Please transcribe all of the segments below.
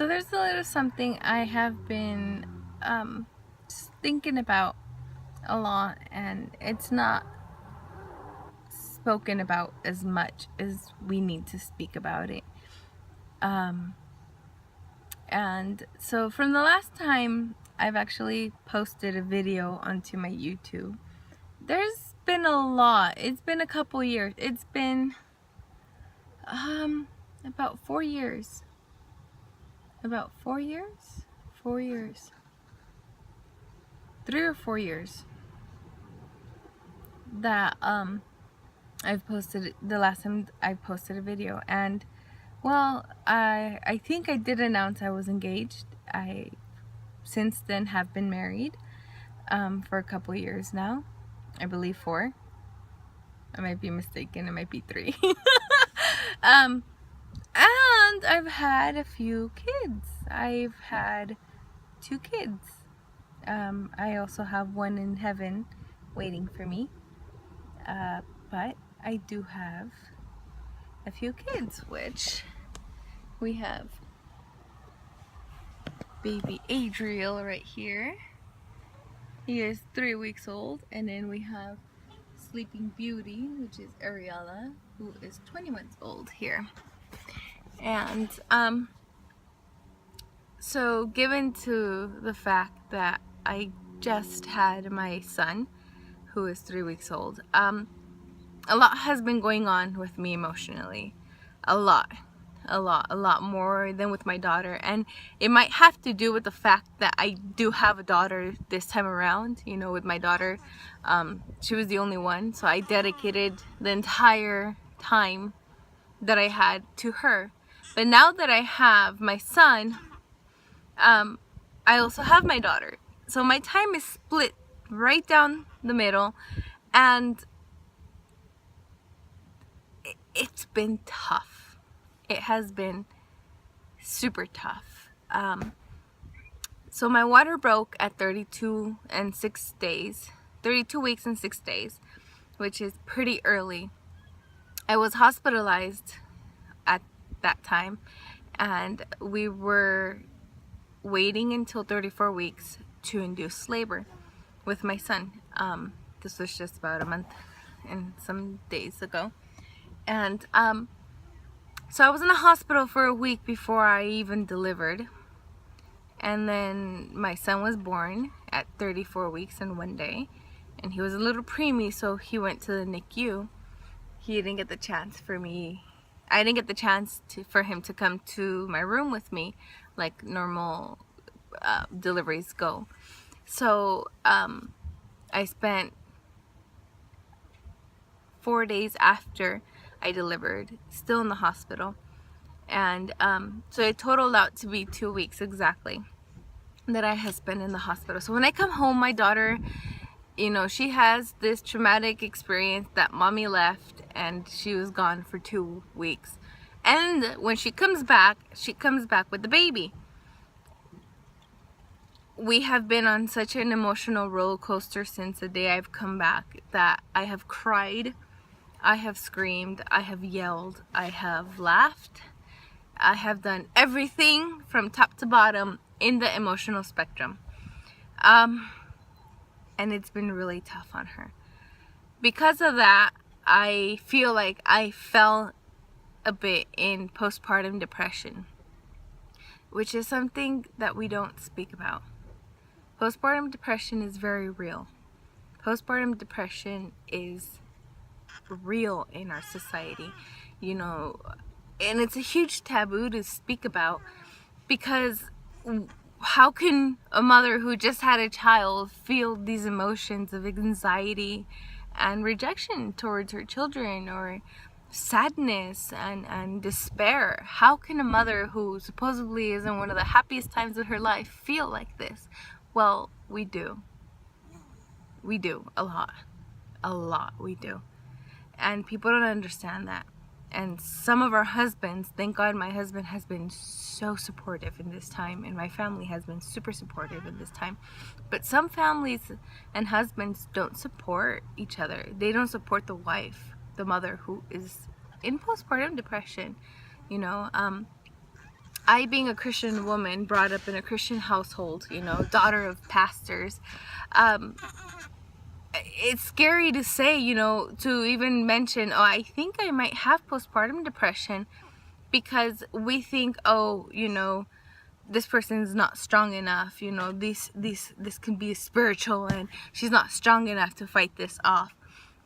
So there's a little something I have been just thinking about a lot, and it's not spoken about as much as we need to speak about it. And so from the last time I've actually posted a video onto my YouTube, there's been a lot. It's been a couple years. It's been about 4 years. About 4 years? 4 years. 3 or 4 years that I've posted, the last time I posted a video. And well, I think I did announce I was engaged. I since then have been married for a couple years now. I believe 4. I might be mistaken, it might be 3. And I've had a few kids. I've had 2 kids. I also have one in heaven waiting for me. But I do have a few kids, which we have baby Adriel right here. He is 3 weeks old, and then we have Sleeping Beauty, which is Ariella, who is 20 months old here. And so given to the fact that I just had my son, who is 3 weeks old, a lot has been going on with me emotionally. A lot more than with my daughter. And it might have to do with the fact that I do have a daughter this time around. You know, with my daughter, she was the only one, so I dedicated the entire time that I had to her. But now that I have my son, I also have my daughter, so my time is split right down the middle, and it's been tough. It has been super tough. So my water broke at 32 weeks and 6 days, which is pretty early. I was hospitalized at that time, and we were waiting until 34 weeks to induce labor with my son. This was just about a month and some days ago. And so I was in the hospital for a week before I even delivered. And then my son was born at 34 weeks and 1 day. And he was a little preemie, so he went to the NICU. He didn't get the chance for me. I didn't get the chance for him to come to my room with me like normal deliveries go. So I spent 4 days after I delivered still in the hospital, and so it totaled out to be 2 weeks exactly that I had spent in the hospital. So when I come home, my daughter, you know, she has this traumatic experience that mommy left and she was gone for 2 weeks, and when she comes back with the baby. We have been on such an emotional roller coaster since the day I've come back that I have cried, I have screamed, I have yelled, I have laughed, I have done everything from top to bottom in the emotional spectrum. And it's been really tough on her. Because of that, I feel like I fell a bit in postpartum depression, which is something that we don't speak about. Postpartum depression is very real. Postpartum depression is real in our society, you know, and it's a huge taboo to speak about, because how can a mother who just had a child feel these emotions of anxiety and rejection towards her children, or sadness and despair? How can a mother who supposedly is in one of the happiest times of her life feel like this? Well, we do. We do a lot we do. And people don't understand that. And some of our husbands, thank God my husband has been so supportive in this time, and my family has been super supportive in this time. But some families and husbands don't support each other. They don't support the wife, the mother who is in postpartum depression, you know. I, being a Christian woman, brought up in a Christian household, daughter of pastors, um, it's scary to say, to even mention, oh, I think I might have postpartum depression, because we think, oh, this person's not strong enough, this can be spiritual and she's not strong enough to fight this off.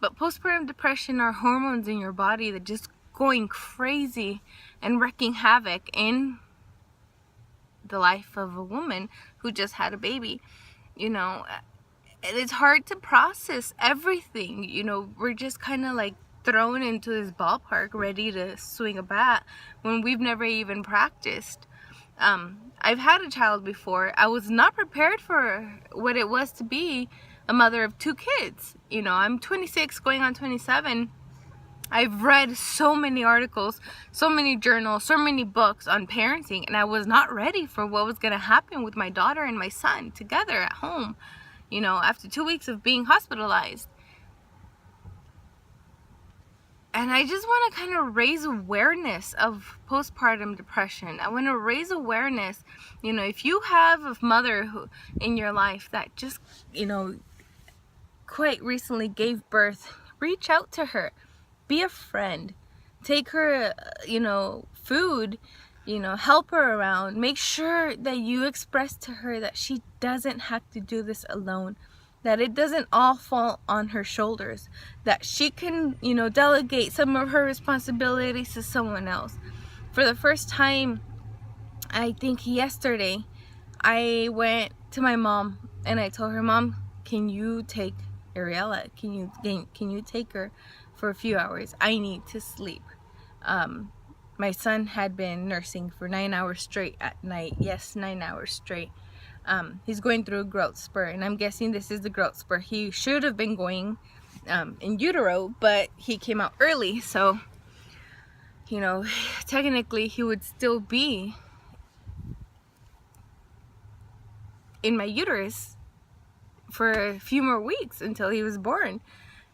But postpartum depression are hormones in your body that just going crazy and wreaking havoc in the life of a woman who just had a baby. It's hard to process everything. We're just kind of like thrown into this ballpark ready to swing a bat when we've never even practiced. I've had a child before. I was not prepared for what it was to be a mother of 2 kids. I'm 26 going on 27. I've read so many articles, so many journals, so many books on parenting, and I was not ready for what was going to happen with my daughter and my son together at home, after 2 weeks of being hospitalized. And I just want to kind of raise awareness of postpartum depression. I want to raise awareness, if you have a mother in your life that just, quite recently gave birth, reach out to her. Be a friend. Take her, food, help her around. Make sure that you express to her that she doesn't have to do this alone. That it doesn't all fall on her shoulders. That she can, delegate some of her responsibilities to someone else. For the first time, I think yesterday, I went to my mom and I told her, Mom, can you take Ariella? Can you take her for a few hours? I need to sleep. My son had been nursing for 9 hours straight at night. Yes, 9 hours straight. He's going through a growth spurt, and I'm guessing this is the growth spurt. He should have been going in utero, but he came out early, so technically he would still be in my uterus for a few more weeks until he was born.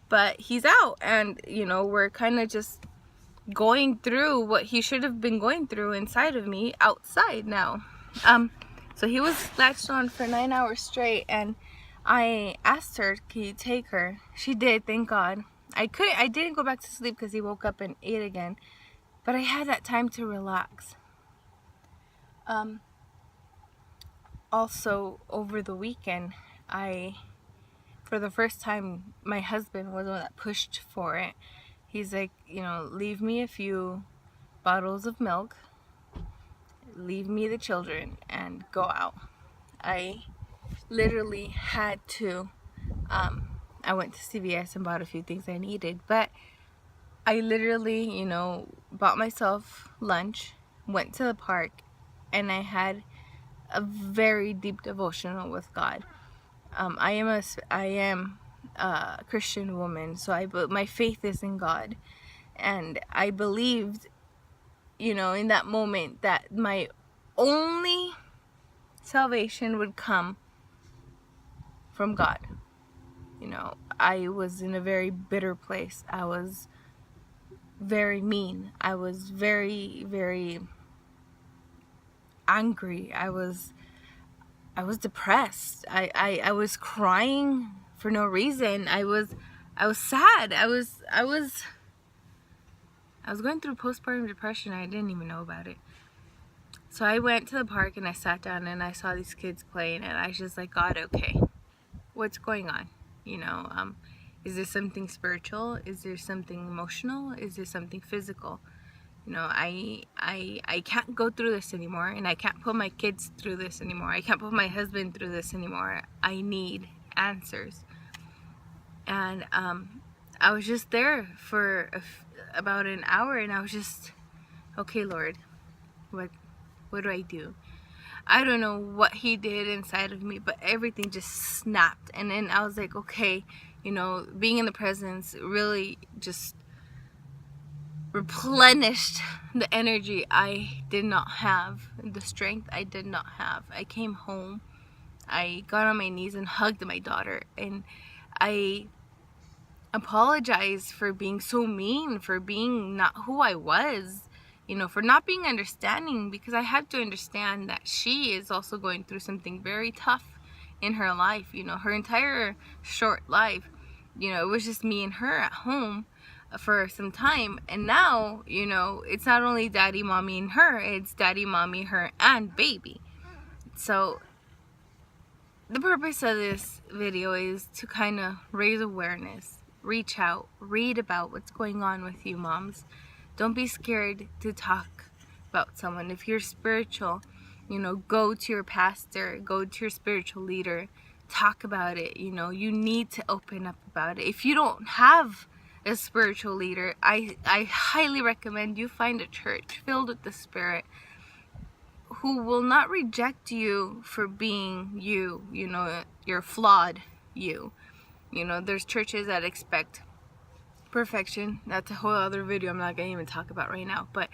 But he's out, and we're kind of just going through what he should have been going through inside of me outside now. So he was latched on for 9 hours straight, and I asked her, can you take her? She did, thank God. I didn't go back to sleep because he woke up and ate again, but I had that time to relax. Also, over the weekend, for the first time, my husband was the one that pushed for it. He's like, leave me a few bottles of milk, leave me the children, and go out. I literally had to. I went to CVS and bought a few things I needed, but I literally, bought myself lunch, went to the park, and I had a very deep devotional with God. I am a Christian woman, so my faith is in God, and I believed, in that moment that my only salvation would come from God. I was in a very bitter place. I was very mean. I was very, very angry. I was depressed. I was crying for no reason. I was sad. I was going through postpartum depression. I didn't even know about it. So I went to the park and I sat down and I saw these kids playing, and I was just like, God, okay, what's going on? Is there something spiritual? Is there something emotional? Is there something physical? I can't go through this anymore, and I can't put my kids through this anymore. I can't put my husband through this anymore. I need answers. And I was just there for about an hour, and I was just, okay, Lord, what do I do? I don't know what he did inside of me, but everything just snapped. And then I was like, okay, being in the presence really just replenished the energy I did not have, the strength I did not have. I came home, I got on my knees and hugged my daughter, and I apologized for being so mean, for being not who I was, you know, for not being understanding, because I had to understand that she is also going through something very tough in her life. You know, her entire short life, you know, it was just me and her at home for some time, and now, you know, it's not only daddy, mommy, and her, it's daddy, mommy, her, and baby. So the purpose of this video is to kind of raise awareness, reach out, read about what's going on with you moms. Don't be scared to talk about someone. If you're spiritual, you know, go to your pastor, go to your spiritual leader, talk about it. You know, you need to open up about it. If you don't have a spiritual leader, I highly recommend you find a church filled with the Spirit, who will not reject you for being you, you know, you're flawed you. You know, there's churches that expect perfection. That's a whole other video I'm not going to even talk about right now. But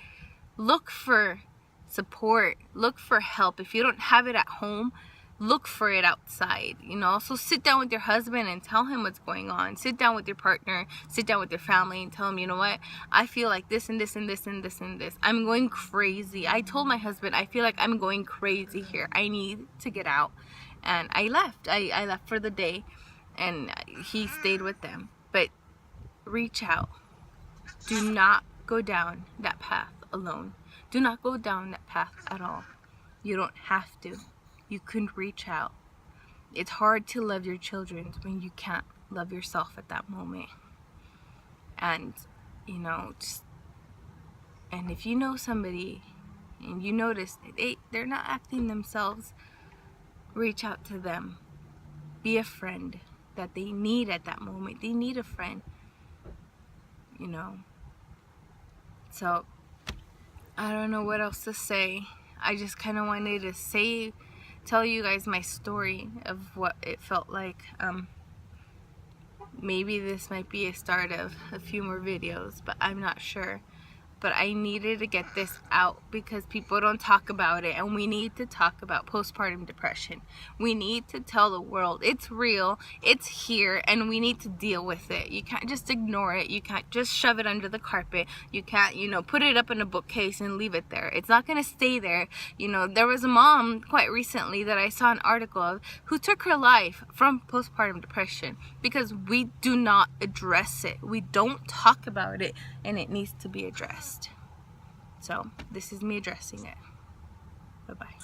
look for support, look for help. If you don't have it at home, look for it outside. You know, also sit down with your husband and tell him what's going on. Sit down with your partner, sit down with your family and tell him, you know what, I feel like this and this and this and this and this. I'm going crazy. I told my husband, I feel like I'm going crazy here. I need to get out. And I left. I left for the day, and he stayed with them. But reach out. Do not go down that path alone. Do not go down that path at all. You don't have to. You can reach out. It's hard to love your children when you can't love yourself at that moment. And, you know, and if you know somebody and you notice they're not acting themselves, reach out to them. Be a friend that they need at that moment. They need a friend, you know. So, I don't know what else to say. I just kind of wanted to tell you guys my story of what it felt like. Maybe this might be a start of a few more videos, but I'm not sure. But I needed to get this out because people don't talk about it, and we need to talk about postpartum depression. We need to tell the world it's real, it's here, and we need to deal with it. You can't just ignore it. You can't just shove it under the carpet. You can't, you know, put it up in a bookcase and leave it there. It's not going to stay there. You know, there was a mom quite recently that I saw an article of who took her life from postpartum depression because we do not address it. We don't talk about it, and it needs to be addressed. So, this is me addressing it. Bye-bye.